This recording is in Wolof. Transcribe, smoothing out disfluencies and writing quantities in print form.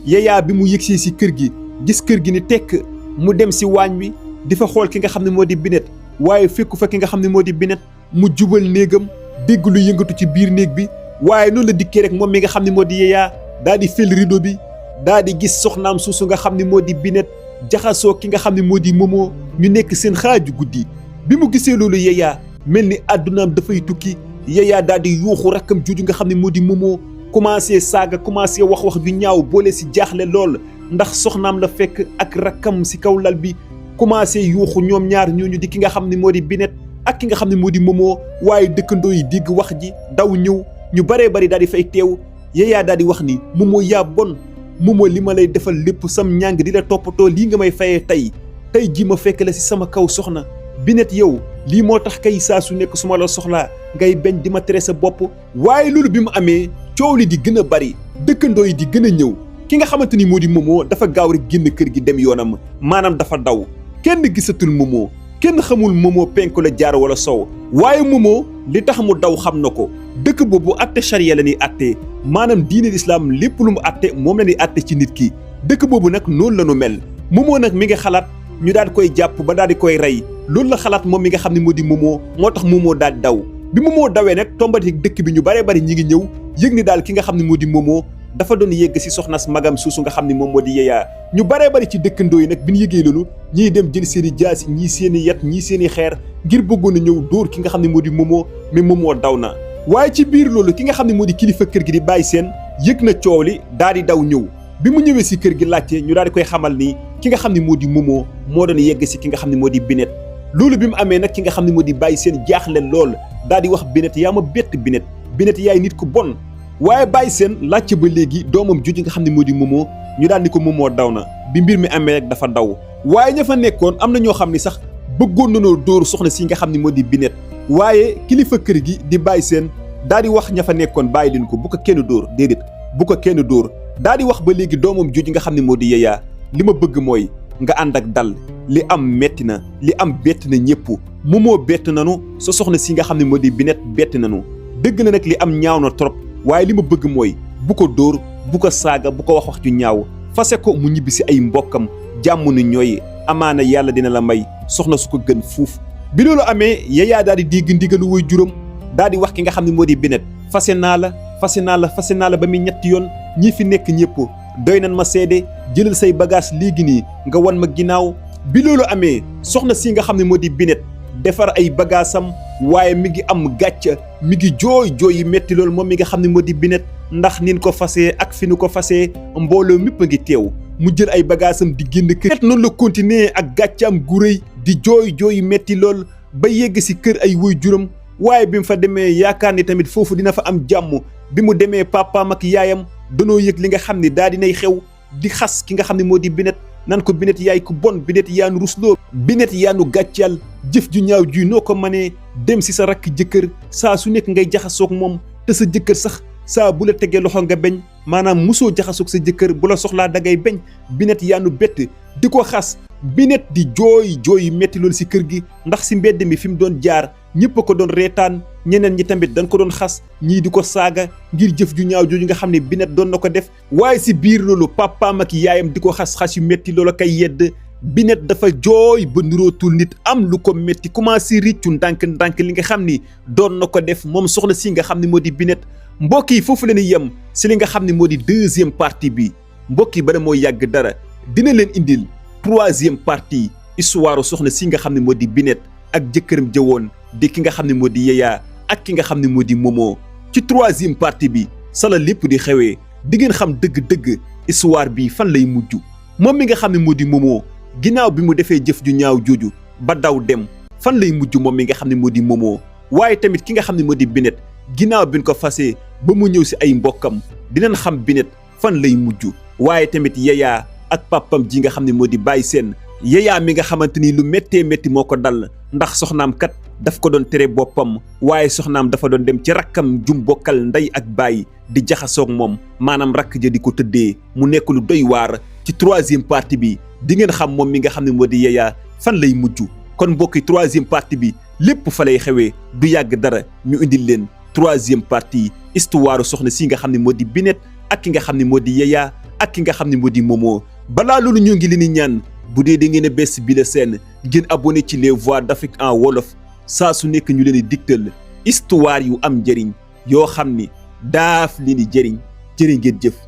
Yaya bi mu yëgsee si kër gi gis kër gi ni tekk mu dem si waañ wi di fa xool ki nga xam ne moo di Binet waaye fekku fa ki nga xam ne moo di Binet mu jubal néegam dégg lu yëngatu ci biir néeg bi waaye noonu la dikkee rek moom mi nga xam ne moo di Yaya daa di fel rideau bi daa di gis soxnaam suusu nga xam ne moo di Binet jaxasoo ki nga xam ne moo di Momo ñu nekk seen xaaju guddi bi mu gisee loolu Yaya mel ni àddunaam dafay tukki Yaya daa di yuuxu rakkam jooju nga xam ne moo di Momo commencé saaga commencé wax ju ñaaw boole si jaaxle lool ndax soxnaam la fekk ak rakkam si kaw lal bi commencé yuuxu ñoom ñaar ñooñu di ki nga xam ne moo di Binet ak ki nga xam ne moo di Momo waaye dëkkandoo yi dégg wax ji daw ñëw ñu baree bari daal di fay teew Yaya daal di wax ni Momo yaa bon Momo li ma lay defal lépp sam ñàng di la toppatoo lii nga may fayee tey ji ma fekk la si sama kaw soxna Binet yow lii moo tax kay saa su nekk su ma la soxlaa ngay bañ di ma tere sa bopp waaye loolu bi mu amee coow li di gën a bari dëkkandoo yi di gën a ñëw ki nga xamante ni moo di Momo dafa gaaw rek génn kër gi dem yoonam maanaam dafa daw kenn gisatul Momo kenn xamul Momo penku la jaar wala sow waaye Momo li tax mu daw xam na ko dëkk boobu atte charia la ñuy atte maanaam diine lislaam lépp lu mu atte moom la ñuy atte ci nit ki dëkk boobu nag noonu la ñu mel Momo nag mi nga xalaat ñu daal di koy jàpp ba daal di koy rey loolu la xalaat moom mi nga xam ne moo di Momo moo tax Momo daal di daw bi Momo dawee nag tombati dëkk bi ñu baree bari ñi ngi ñëw yëg ni daal ki nga xam ne moo di Momo dafa doon yegg si soxnas magam suusu nga xam ne moom moo di Yaya ñu baree bari ci dëkkandoo yi nag bi ñu yëgee loolu ñii dem jël seen i jaasi ñii seen i yat ñii seen i xeer ngir bëggoon a ñëw dóor ki nga xam ne moo di Momo mais Momo daw na waaye ci biir loolu ki nga xam ne moo di kilifa kër gi di Baye Sène yëg na coow li daal di daw ñëw bi mu ñëwee si kër gi laajte ñu daal di koy xamal ni ki nga xam ne moo di Momo moo doon yegg si ki nga xam ne moo di Binet loolu bi mu amee nag ki nga xam ne moo di Baye Sène jaaxle lool daal di wax Binet yaa ma bett Binet yaay nit ku bon waaye Baye Sène laajte ba léegi doomam jooju nga xam ne moo di Momo ñu daal ni ko Momo daw na bi mbir mi amee rek dafa daw waaye ña fa nekkoon am na ñoo xam ni sax bëggoon nañoo dóor soxna si nga xam ne moo di Binet waaye kilifa kër gi di Baye Sène daal di wax ña fa nekkoon bàyyi leen ko bu ko kenn dóor déedéet bu ko kenn dóor daal di wax ba léegi doomam jooju nga xam ne moo di Yaya li ma bëgg mooy nga ànd ak dal li am metti na li am bett na ñëpp Momo bett nanu sa soxna si nga xam ne moo di Binet bett nanu dëgg la nag li am ñaaw na trop waaye li ma bëgg mooy bu ko dóor bu ko saaga bu ko wax ju ñaaw fase ko mu ñibbi si ay mbokkam jàmm ni ñooy amaana yàlla dina la may soxna su ko gën fuuf bi loolu amee Yaya daal di dégg ndigalu woy juróom daal di wax ki nga xam ne moo di Binet fase naa la ba muy ñetti yoon ñii fi nekk ñëpp doy nan ma seede jëlal say bagage léegi nii nga wan ma ginnaaw bi loolu amee soxna si nga xam ne moo di Binet defar ay bagaasam waaye mi ngi am gàcca mi ngi jooy yi metti loolu moom mi nga xam ne moo di Binet ndax nin ko fasee ak fi nu ko fasee mbooloo mépp a ngi teew mu jël ay bagaasam di génn kër noonu la continuer ak gàccaam gu rëy di jooy yi metti lool ba yegg si kër ay woy juróom waaye bi mu fa demee yaakaar ni tamit foofu dina fa am jàmm bi mu demee papaam ak yaayam danoo yëg li nga xam ne daa dinay xew di xas ki nga xam ne moo di Binet nan ko Binet yaay ku bon Binet yaanu rusloo Binet yaanu gàccal jëf ju ñaaw ji noo ko mënee dem si sa rakk jëkkër saa su nekk ngay jaxasoog moom te sa jëkkër sax saa bu la tegee loxo nga beñ maanaam musoo jaxasoog sa jëkkër bu la soxlaa dangay beñ Binet yaanu bett di ko xas Binet di jooy metti loolu si kër gi ndax si mbedd mi fi mu doon jaar ñëpp a ko doon reetaan ñeneen ñi tamit dañ ko doon xas ñii di ko saaga ngir jëf ju ñaaw jooju nga xam ne Binet doon na ko def waaye si biir loolu papaam ak yaayam di ko xas yu metti loolu kay yedd Binet dafa jooy ba nirootul nit am lu ko metti commencé riccu ndànk li nga xam ni doon na ko def moom soxna si nga xam ne moo di Binet mbokk yi foofu la ñuy yem si li nga xam ne moo di deuxième partie bi mbokk yi bala moo yàgg dara dina leen indil troisième partie histoire soxna si nga xam ne moo di Binet ak jëkkëram jëwoon di ki nga xam ne moo di Yaya ak ki nga xam ne moo di Momo ci troisième partie bi sala lépp di xewee di ngeen xam dëgg-dëgg histoire bi fan lay mujj moom mi nga xam ne moo di Momo ginnaaw bi mu defee jëf ju ñaaw jooju ba daw dem fan lay mujj moom mi nga xam ne moo di Momo waaye tamit ki nga xam ne moo di Binet ginnaaw bi ñu ko fasee ba mu ñëw si ay mbokkam dinañ xam Binet fan lay mujj waaye tamit Yaya ak papam ji nga xam ne moo di Baye Sène Yaya mi nga xamante ni lu méttee métti moo ko dal ndax soxnaam kat daf ko doon tere boppam waaye soxnaam dafa doon dem ci rakkam jum bokkal ndey ak baay di jaxasoog moom maanaam rakk ja di ko tëddee mu nekk lu doy waar ci troisième partie bi di ngeen xam moom mi nga xam ne moo di Yaya fan lay mujj kon mbokki troisième partie bi lépp fa lay xewee du yàgg dara ñu indil leen troisième partie histoire soxna si nga xam ne moo di Binet ak ki nga xam ne moo di Yaya ak ki nga xam ne moo di Momo. balaa loolu ñoo ngi leen di ñaan bu dee da ngeen a bés bi la seen ngeen abonné ci les voix d'Afrique en wolof saa su nekk ñu leen di digtal histoire yu am njëriñ yoo xam ni daaf leen di jëriñ jërë ngeen jëf.